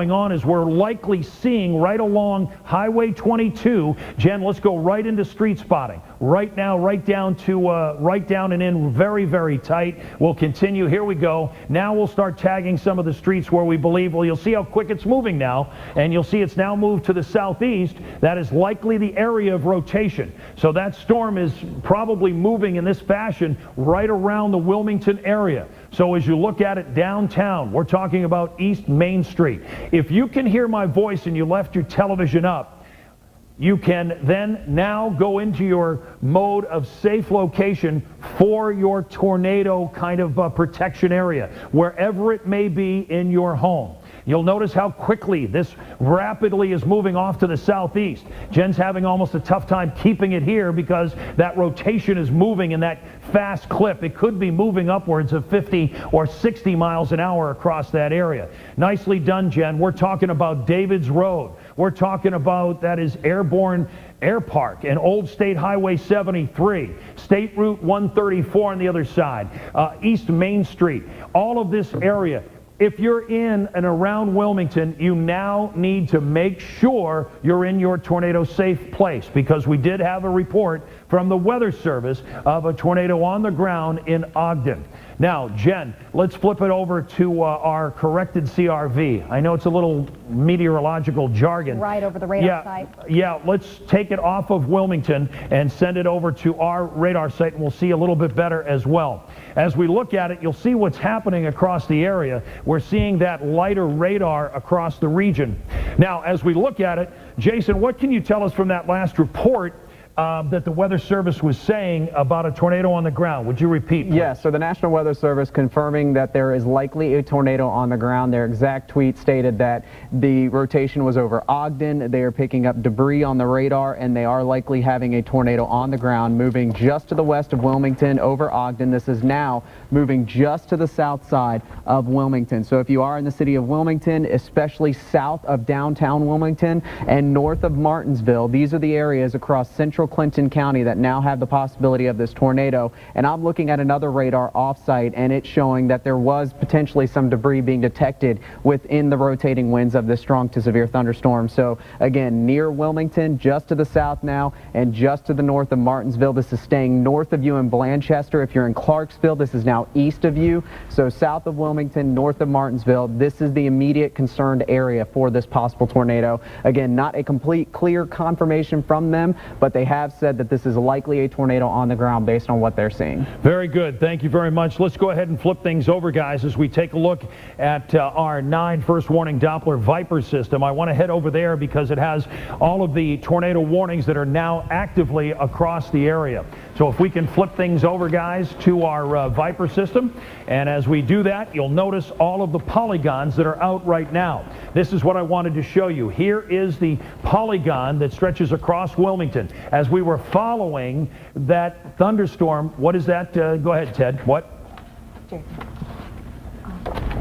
Going on is we're likely seeing right along Highway 22. Jen, let's go right into street spotting. Right now, right down and in very, very tight. We'll continue. Here we go. Now we'll start tagging some of the streets where we believe, well, you'll see how quick it's moving now, and you'll see it's now moved to the southeast. That is likely the area of rotation. So that storm is probably moving in this fashion right around the Wilmington area. So as you look at it downtown, we're talking about East Main Street. If you can hear my voice and you left your television up, you can then now go into your mode of safe location for your tornado kind of protection area, wherever it may be in your home. You'll notice how quickly this rapidly is moving off to the southeast. Jen's having almost a tough time keeping it here because that rotation is moving in that fast clip. It could be moving upwards of 50 or 60 miles an hour across that area. Nicely done, Jen. We're talking about David's Road. We're talking about, that is Airborne Air Park and Old State Highway 73, State Route 134 on the other side, East Main Street, all of this area. If you're in and around Wilmington, you now need to make sure you're in your tornado safe place, because we did have a report from the Weather Service of a tornado on the ground in Ogden. Now, Jen, let's flip it over to our corrected CRV. I know it's a little meteorological jargon. Right over the radar site. Yeah, let's take it off of Wilmington and send it over to our radar site, and we'll see a little bit better as well. As we look at it, you'll see what's happening across the area. We're seeing that lighter radar across the region. Now, as we look at it, Jason, what can you tell us from that last report that the Weather Service was saying about a tornado on the ground? Would you repeat, please? Yes, so the National Weather Service confirming that there is likely a tornado on the ground. Their exact tweet stated that the rotation was over Ogden. They are picking up debris on the radar, and they are likely having a tornado on the ground moving just to the west of Wilmington over Ogden. This is now moving just to the south side of Wilmington. So if you are in the city of Wilmington, especially south of downtown Wilmington and north of Martinsville, these are the areas across central Clinton County that now have the possibility of this tornado. And I'm looking at another radar offsite, and it's showing that there was potentially some debris being detected within the rotating winds of this strong to severe thunderstorm. So again, near Wilmington, just to the south now, and just to the north of Martinsville. This is staying north of you in Blanchester. If you're in Clarksville, this is now east of you. So south of Wilmington, north of Martinsville, this is the immediate concerned area for this possible tornado. Again, not a complete clear confirmation from them, but they have said that this is likely a tornado on the ground based on what they're seeing. Very good. Thank you very much. Let's go ahead and flip things over, guys, as we take a look at our 9 first warning Doppler Viper system. I want to head over there because it has all of the tornado warnings that are now actively across the area. So if we can flip things over, guys, to our Viper system. And as we do that, you'll notice all of the polygons that are out right now. This is what I wanted to show you. Here is the polygon that stretches across Wilmington. As we were following that thunderstorm, what is that? Go ahead, Ted. What?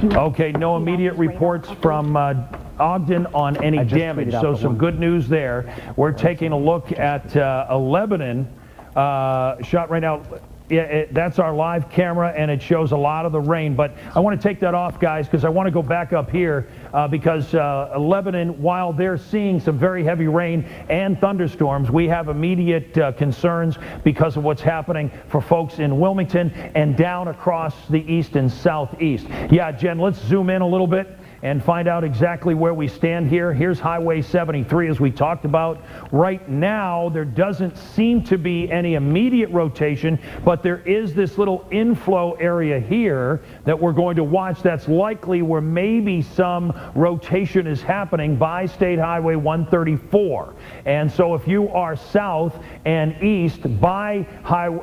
Okay, no immediate reports from Ogden on any damage. So some good news there. We're taking a look at a Lebanon shot right now. Yeah, that's our live camera, and it shows a lot of the rain. But I want to take that off, guys, because I want to go back up here because Lebanon, while they're seeing some very heavy rain and thunderstorms, we have immediate concerns because of what's happening for folks in Wilmington and down across the east and southeast. Yeah, Jen, let's zoom in a little bit and find out exactly where we stand here. Here's Highway 73, as we talked about. Right now, there doesn't seem to be any immediate rotation, but there is this little inflow area here that we're going to watch. That's likely where maybe some rotation is happening by State Highway 134. And so if you are south and east by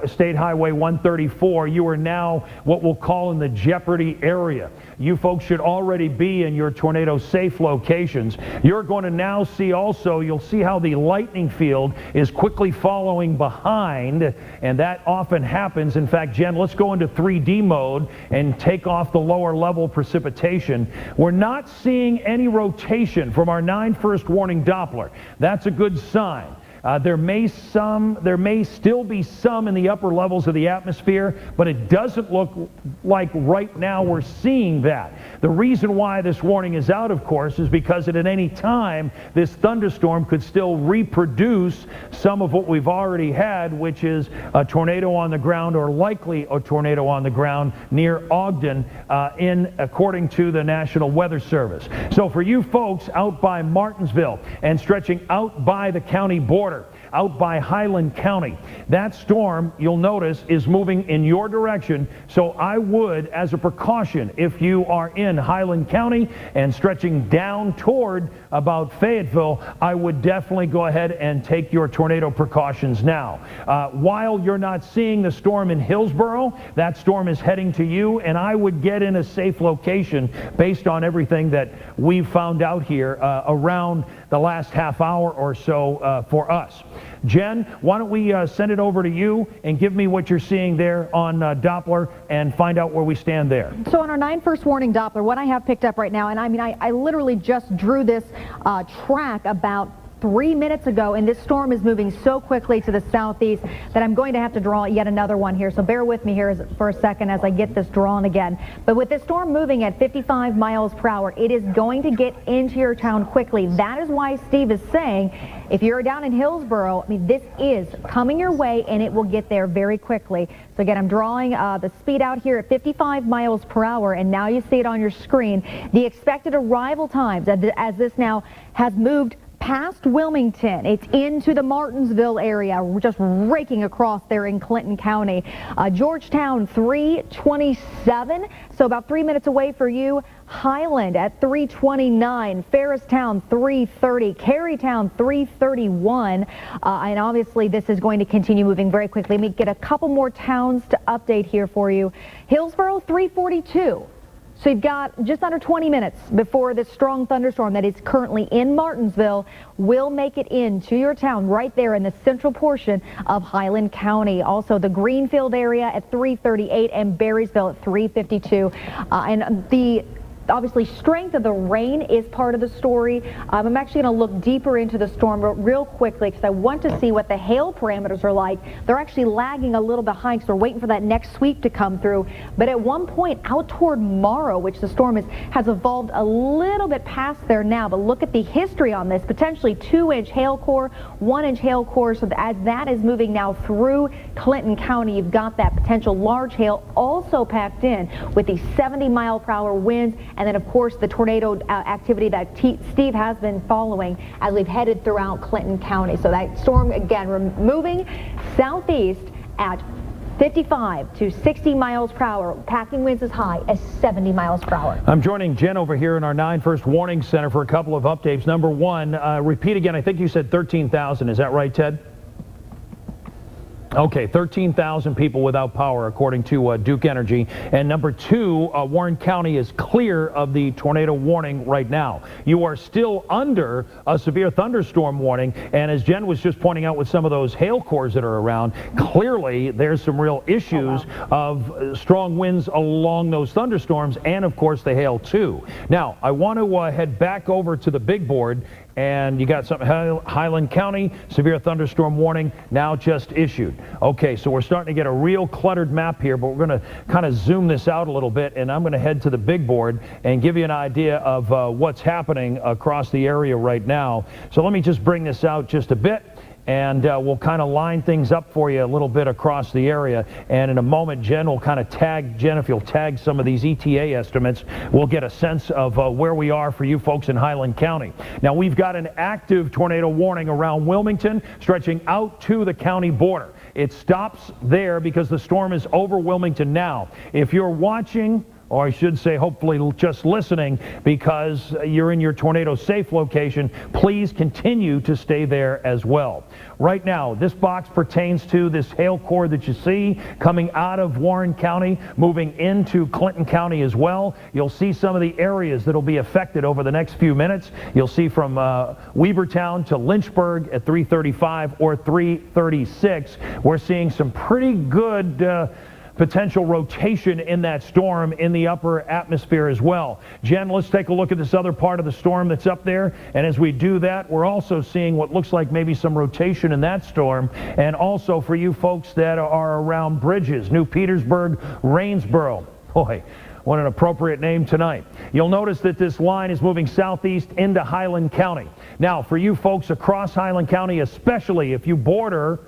State Highway 134, you are now what we'll call in the jeopardy area. You folks should already be in your tornado safe locations. You're going to now see also, you'll see how the lightning field is quickly following behind, and that often happens. In fact, Jen, let's go into 3D mode and take off the lower level precipitation. We're not seeing any rotation from our 9 first warning Doppler. That's a good sign. There may still be some in the upper levels of the atmosphere, but it doesn't look like right now we're seeing that. The reason why this warning is out, of course, is because at any time this thunderstorm could still reproduce some of what we've already had, which is a tornado on the ground, or likely a tornado on the ground near Ogden, according to the National Weather Service. So for you folks out by Martinsville and stretching out by the county border, out by Highland County, that storm, you'll notice, is moving in your direction. So I would, as a precaution, if you are in Highland County and stretching down toward about Fayetteville, I would definitely go ahead and take your tornado precautions now. While you're not seeing the storm in Hillsborough, that storm is heading to you, and I would get in a safe location based on everything that we've found out here around the last half hour or so for us. Jen, why don't we send it over to you and give me what you're seeing there on Doppler and find out where we stand there. So on our 9-1 warning Doppler, what I have picked up right now, and I mean, I literally just drew this track about 3 minutes ago, and this storm is moving so quickly to the southeast that I'm going to have to draw yet another one here. So bear with me here for a second as I get this drawn again. But with this storm moving at 55 miles per hour, it is going to get into your town quickly. That is why Steve is saying, if you're down in Hillsborough, I mean, this is coming your way, and it will get there very quickly. So again, I'm drawing the speed out here at 55 miles per hour, and now you see it on your screen. The expected arrival times as this now has moved past Wilmington, it's into the Martinsville area, just raking across there in Clinton County. Georgetown 3:27, so about 3 minutes away for you. Highland at 3:29, Ferristown 3:30, Carytown 3:31, and obviously this is going to continue moving very quickly. Let me get a couple more towns to update here for you. Hillsborough 3:42. So you've got just under 20 minutes before this strong thunderstorm that is currently in Martinsville will make it into your town right there in the central portion of Highland County. Also the Greenfield area at 3:38 and Berrysville at 3:52. And the obviously strength of the rain is part of the story. I'm actually going to look deeper into the storm real quickly because I want to see what the hail parameters are like. They're actually lagging a little behind, so we're waiting for that next sweep to come through. But at one point out toward Morrow, which the storm has evolved a little bit past there now, but look at the history on this. Potentially 2-inch hail core, 1-inch hail core. So as that is moving now through Clinton County, you've got that potential large hail also packed in with the 70-mile-per-hour winds. And then, of course, the tornado activity that Steve has been following as we've headed throughout Clinton County. So that storm, again, moving southeast at 55 to 60 miles per hour, packing winds as high as 70 miles per hour. I'm joining Jen over here in our 9-1 Warning Center for a couple of updates. Number one, repeat again, I think you said 13,000. Is that right, Ted? Okay, 13,000 people without power, according to Duke Energy. And number two, Warren County is clear of the tornado warning right now. You are still under a severe thunderstorm warning. And as Jen was just pointing out with some of those hail cores that are around, clearly there's some real issues of strong winds along those thunderstorms and, of course, the hail, too. Now, I want to head back over to the big board. And you got something, Highland County, severe thunderstorm warning now just issued. Okay, so we're starting to get a real cluttered map here, but we're going to kind of zoom this out a little bit, and I'm going to head to the big board and give you an idea of what's happening across the area right now. So let me just bring this out just a bit. And we'll kind of line things up for you a little bit across the area. And in a moment, Jen will kind of tag, Jen, if you'll tag some of these ETA estimates, we'll get a sense of where we are for you folks in Highland County. Now, we've got an active tornado warning around Wilmington, stretching out to the county border. It stops there because the storm is over Wilmington now. If you're watching, or I should say hopefully just listening because you're in your tornado safe location, please continue to stay there as well. Right now, this box pertains to this hail core that you see coming out of Warren County, moving into Clinton County as well. You'll see some of the areas that will be affected over the next few minutes. You'll see from Weavertown to Lynchburg at 3:35 or 3:36. We're seeing some pretty good potential rotation in that storm in the upper atmosphere as well. Jen, let's take a look at this other part of the storm that's up there. And as we do that, we're also seeing what looks like maybe some rotation in that storm. And also for you folks that are around bridges, New Petersburg, Rainsboro. Boy, what an appropriate name tonight. You'll notice that this line is moving southeast into Highland County. Now, for you folks across Highland County, especially if you border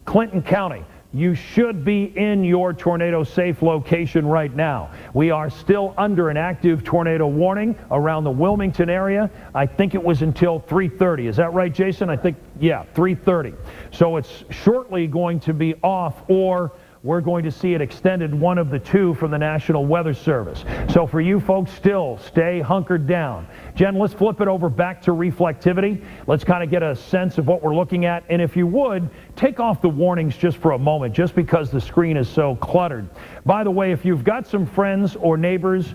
Clinton County, you should be in your tornado safe location right now. We are still under an active tornado warning around the Wilmington area. I think it was until 3:30. Is that right, Jason? I think, yeah, 3:30. So it's shortly going to be off, or we're going to see it extended, one of the two from the National Weather Service. So for you folks, still stay hunkered down. Jen, let's flip it over back to reflectivity. Let's kind of get a sense of what we're looking at. And if you would, take off the warnings just for a moment, just because the screen is so cluttered. By the way, if you've got some friends or neighbors,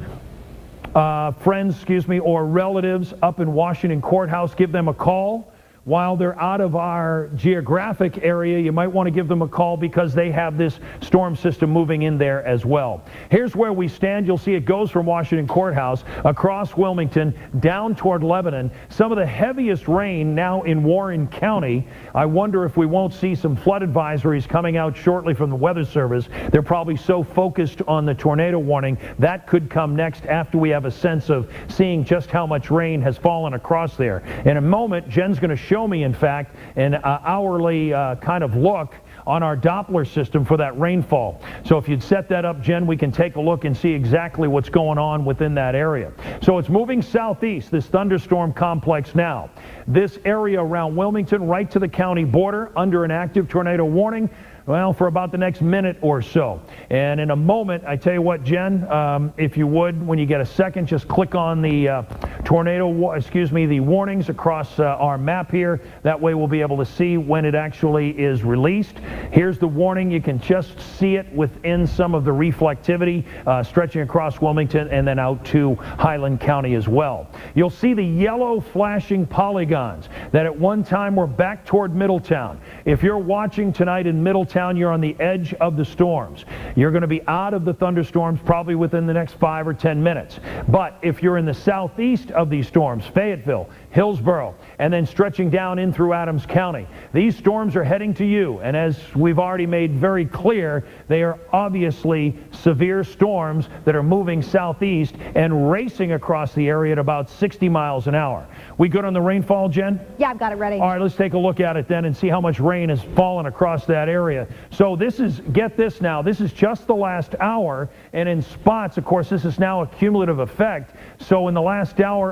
or relatives up in Washington Courthouse, give them a call. While they're out of our geographic area, you might want to give them a call because they have this storm system moving in there as well. Here's where we stand. You'll see it goes from Washington Courthouse across Wilmington down toward Lebanon. Some of the heaviest rain now in Warren County. I wonder if we won't see some flood advisories coming out shortly from the Weather Service. They're probably so focused on the tornado warning. That could come next after we have a sense of seeing just how much rain has fallen across there. In a moment, Jen's going to show me, in fact, an hourly kind of look on our Doppler system for that rainfall. So if you'd set that up, Jen, we can take a look and see exactly what's going on within that area. So it's moving southeast, this thunderstorm complex now. This area around Wilmington, right to the county border, under an active tornado warning, well, for about the next minute or so. And in a moment, I tell you what, Jen, if you would, when you get a second, just click on the the warnings across our map here. That way we'll be able to see when it actually is released. Here's the warning. You can just see it within some of the reflectivity stretching across Wilmington and then out to Highland County as well. You'll see the yellow flashing polygons that at one time were back toward Middletown. If you're watching tonight in Middletown, you're on the edge of the storms. You're going to be out of the thunderstorms probably within the next 5 or 10 minutes. But if you're in the southeast of these storms, Fayetteville, Hillsborough, and then stretching down in through Adams County, these storms are heading to you. And as we've already made very clear, they are obviously severe storms that are moving southeast and racing across the area at about 60 miles an hour. We good on the rainfall, Jen? Yeah, I've got it ready. All right, let's take a look at it then and see how much rain has fallen across that area. So this is, get this now, this is just the last hour, and in spots, of course, this is now a cumulative effect. So in the last hour,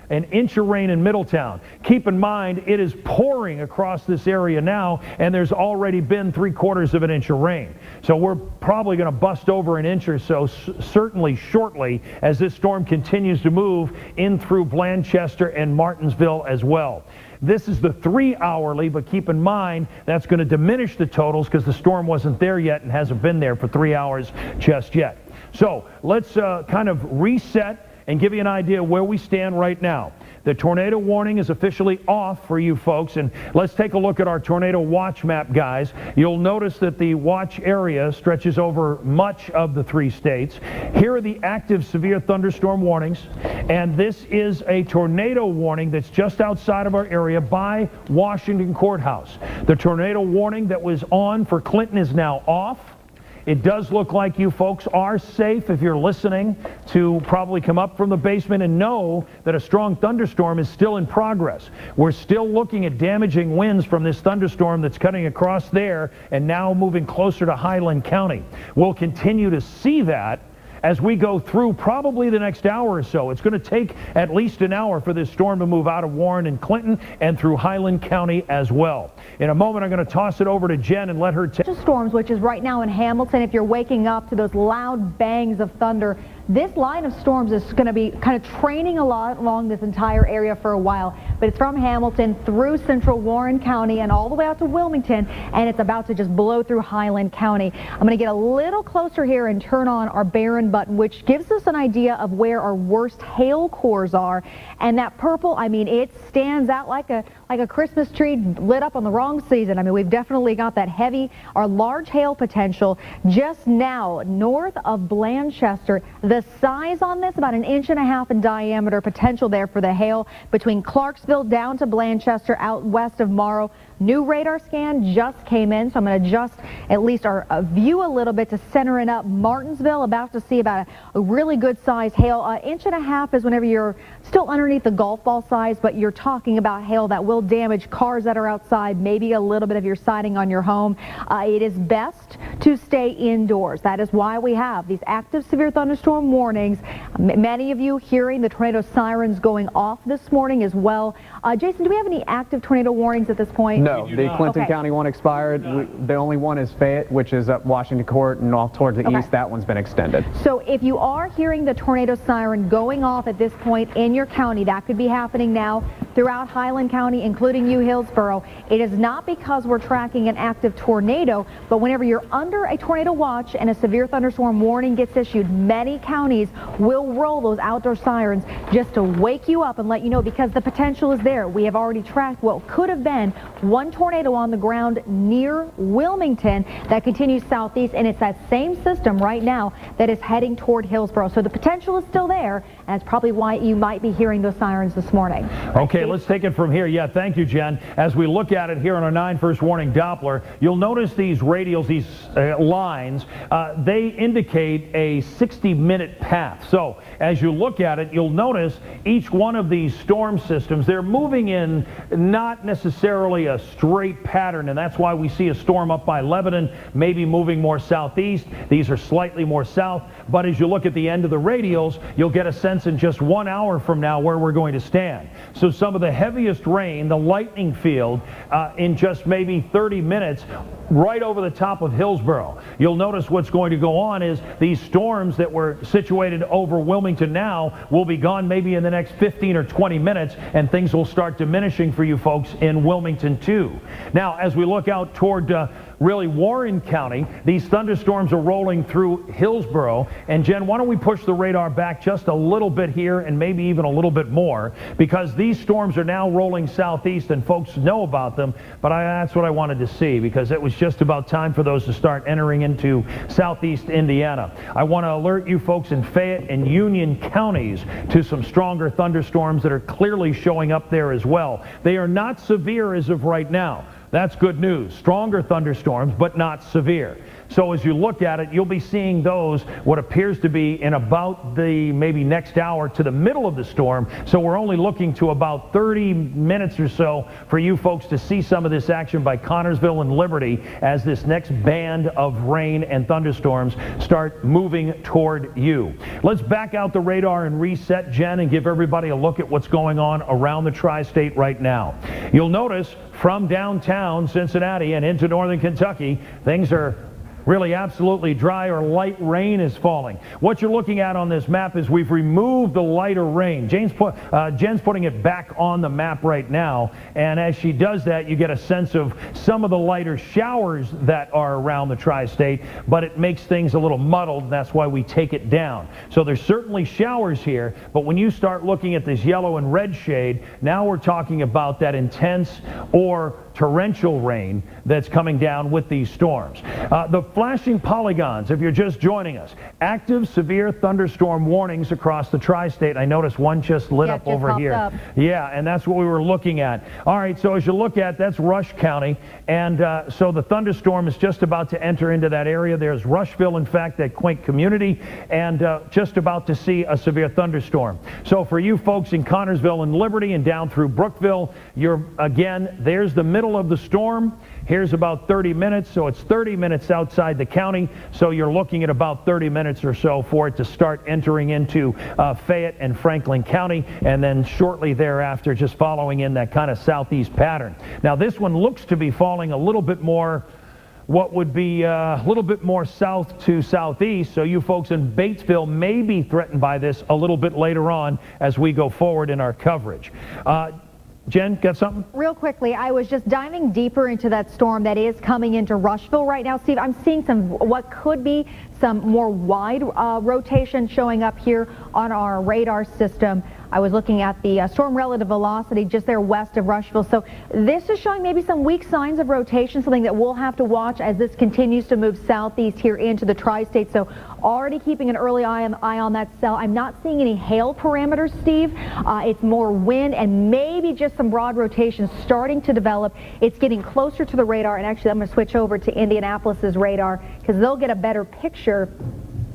an inch of rain in Middletown. Keep in mind, it is pouring across this area now, and there's already been 3/4 of an inch of rain. So we're probably going to bust over an inch or so, certainly shortly, as this storm continues to move in through Blanchester and Martinsville as well. This is the 3-hourly, but keep in mind that's going to diminish the totals because the storm wasn't there yet and hasn't been there for 3 hours just yet. So let's kind of reset and give you an idea where we stand right now. The tornado warning is officially off for you folks, and let's take a look at our tornado watch map, guys. You'll notice that the watch area stretches over much of the 3 states. Here are the active severe thunderstorm warnings, and this is a tornado warning that's just outside of our area by Washington Courthouse. The tornado warning that was on for Clinton is now off. It does look like you folks are safe if you're listening to probably come up from the basement and know that a strong thunderstorm is still in progress. We're still looking at damaging winds from this thunderstorm that's cutting across there and now moving closer to Highland County. We'll continue to see that as we go through probably the next hour or so. It's going to take at least an hour for this storm to move out of Warren and Clinton and through Highland County as well. In a moment, I'm going to toss it over to Jen and let her take storms, which is right now in Hamilton. If you're waking up to those loud bangs of thunder, this line of storms is going to be kind of training a lot along this entire area for a while. But it's from Hamilton through central Warren County and all the way out to Wilmington, and it's about to just blow through Highland County. I'm going to get a little closer here and turn on our Barron button, which gives us an idea of where our worst hail cores are. And that purple, I mean, it stands out like a like a Christmas tree lit up on the wrong season. I mean, we've definitely got that heavy or large hail potential just now north of Blanchester. The size on this, about 1.5 inches in diameter, potential there for the hail between Clarksville down to Blanchester out west of Morrow. New radar scan just came in, so I'm going to adjust at least our view a little bit to center it up. Martinsville, about to see about a really good size hail. 1.5 inches is whenever you're still underneath the golf ball size, but you're talking about hail that will damage cars that are outside, maybe a little bit of your siding on your home. It is best to stay indoors. That is why we have these active severe thunderstorm warnings. Many of you hearing the tornado sirens going off this morning as well. Jason, do we have any active tornado warnings at this point? No, the Clinton County one expired. The only one is Fayette, which is up Washington Court and off towards the east. That one's been extended. So if you are hearing the tornado siren going off at this point in your county, that could be happening now throughout Highland County, including you, Hillsborough. It is not because we're tracking an active tornado, but whenever you're under a tornado watch and a severe thunderstorm warning gets issued, many counties will roll those outdoor sirens just to wake you up and let you know, because the potential is there. We have already tracked what could have been one tornado on the ground near Wilmington that continues southeast, and it's that same system right now that is heading toward Hillsborough. So the potential is still there, and that's probably why you might be hearing those sirens this morning. Okay, let's take it from here. Yeah, thank you, Jen. As we look at it here on our 9 first warning Doppler, you'll notice these radials, these lines, they indicate a 60-minute path. So as you look at it, you'll notice each one of these storm systems, they're moving in not necessarily a straight pattern, and that's why we see a storm up by Lebanon, maybe moving more southeast. These are slightly more south, but as you look at the end of the radials, you'll get a sense in just 1 hour from now where we're going to stand. So some of the heaviest rain, the lightning field, in just maybe 30 minutes, right over the top of Hillsborough. You'll notice what's going to go on is these storms that were situated over Wilmington now will be gone maybe in the next 15 or 20 minutes, and things will start diminishing for you folks in Wilmington too. Now, as we look out toward really Warren County, these thunderstorms are rolling through Hillsborough. And Jen, why don't we push the radar back just a little bit here and maybe even a little bit more, because these storms are now rolling southeast and folks know about them, but that's what I wanted to see, because it was just about time for those to start entering into southeast Indiana. I want to alert you folks in Fayette and Union counties to some stronger thunderstorms that are clearly showing up there as well. They are not severe as of right now. That's good news. Stronger thunderstorms, but not severe. So as you look at it, you'll be seeing those, what appears to be in about the maybe next hour to the middle of the storm. So we're only looking to about 30 minutes or so for you folks to see some of this action by Connorsville and Liberty as this next band of rain and thunderstorms start moving toward you. Let's back out the radar and reset, Jen, and give everybody a look at what's going on around the tri-state right now. You'll notice from downtown Cincinnati and into northern Kentucky, things are really absolutely dry, or light rain is falling. What you're looking at on this map is we've removed the lighter rain. Jen's putting it back on the map right now, and as she does that, you get a sense of some of the lighter showers that are around the tri-state, but it makes things a little muddled, and that's why we take it down. So there's certainly showers here, but when you start looking at this yellow and red shade, now we're talking about that intense or torrential rain that's coming down with these storms. The flashing polygons, if you're just joining us, active severe thunderstorm warnings across the tri-state. I noticed one just lit up over here. Yeah, and that's what we were looking at. All right, so as you look at, that's Rush County, and so the thunderstorm is just about to enter into that area. There's Rushville, in fact, that quaint community, and just about to see a severe thunderstorm. So for you folks in Connorsville and Liberty and down through Brookville, again, there's the middle of the storm. Here's about 30 minutes, so it's 30 minutes outside the county, so you're looking at about 30 minutes or so for it to start entering into Fayette and Franklin County, and then shortly thereafter just following in that kind of southeast pattern. Now this one looks to be falling a little bit more, what would be a little bit more south to southeast, so you folks in Batesville may be threatened by this a little bit later on as we go forward in our coverage. Jen, got something? Real quickly, I was just diving deeper into that storm that is coming into Rushville right now. Steve, I'm seeing what could be some more wide rotation showing up here on our radar system. I was looking at the storm relative velocity just there west of Rushville. So this is showing maybe some weak signs of rotation, something that we'll have to watch as this continues to move southeast here into the tri-state. So already keeping an early eye on that cell. I'm not seeing any hail parameters, Steve. It's more wind and maybe just some broad rotation starting to develop. It's getting closer to the radar, and actually I'm going to switch over to Indianapolis's radar because they'll get a better picture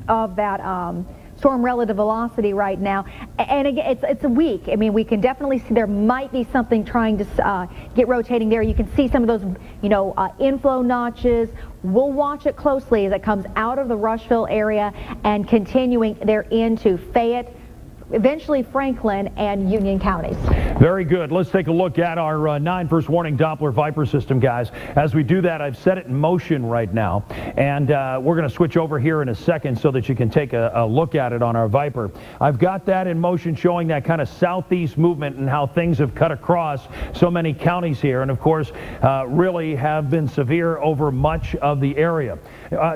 of that storm relative velocity right now. And again, it's a weak. I mean, we can definitely see there might be something trying to get rotating there. You can see some of those, inflow notches. We'll watch it closely as it comes out of the Rushville area and continuing there into Fayette, eventually Franklin and Union counties. Very good. Let's take a look at our 9 first warning Doppler Viper system, guys. As we do that, I've set it in motion right now, and we're going to switch over here in a second so that you can take a look at it on our Viper. I've got that in motion, showing that kind of southeast movement and how things have cut across so many counties here, and of course really have been severe over much of the area.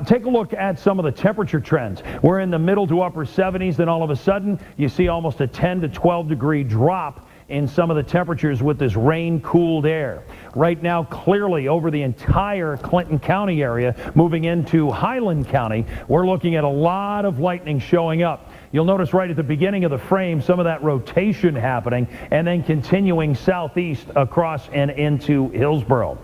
Take a look at some of the temperature trends. We're in the middle to upper 70s, then all of a sudden you see almost a 10 to 12 degree drop in some of the temperatures with this rain-cooled air. Right now, clearly over the entire Clinton County area, moving into Highland County, we're looking at a lot of lightning showing up. You'll notice right at the beginning of the frame some of that rotation happening and then continuing southeast across and into Hillsborough.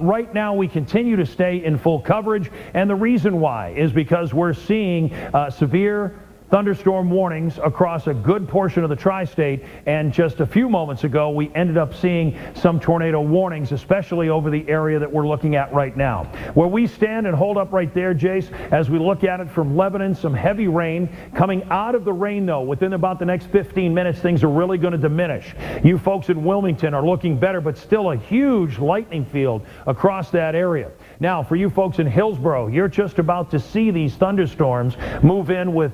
Right now we continue to stay in full coverage, and the reason why is because we're seeing severe thunderstorm warnings across a good portion of the tri-state, and just a few moments ago we ended up seeing some tornado warnings, especially over the area that we're looking at right now. Where we stand and hold up right there, Jace, as we look at it from Lebanon, some heavy rain coming out of the rain, though. Within about the next 15 minutes, things are really going to diminish. You folks in Wilmington are looking better, but still a huge lightning field across that area. Now, for you folks in Hillsborough, you're just about to see these thunderstorms move in with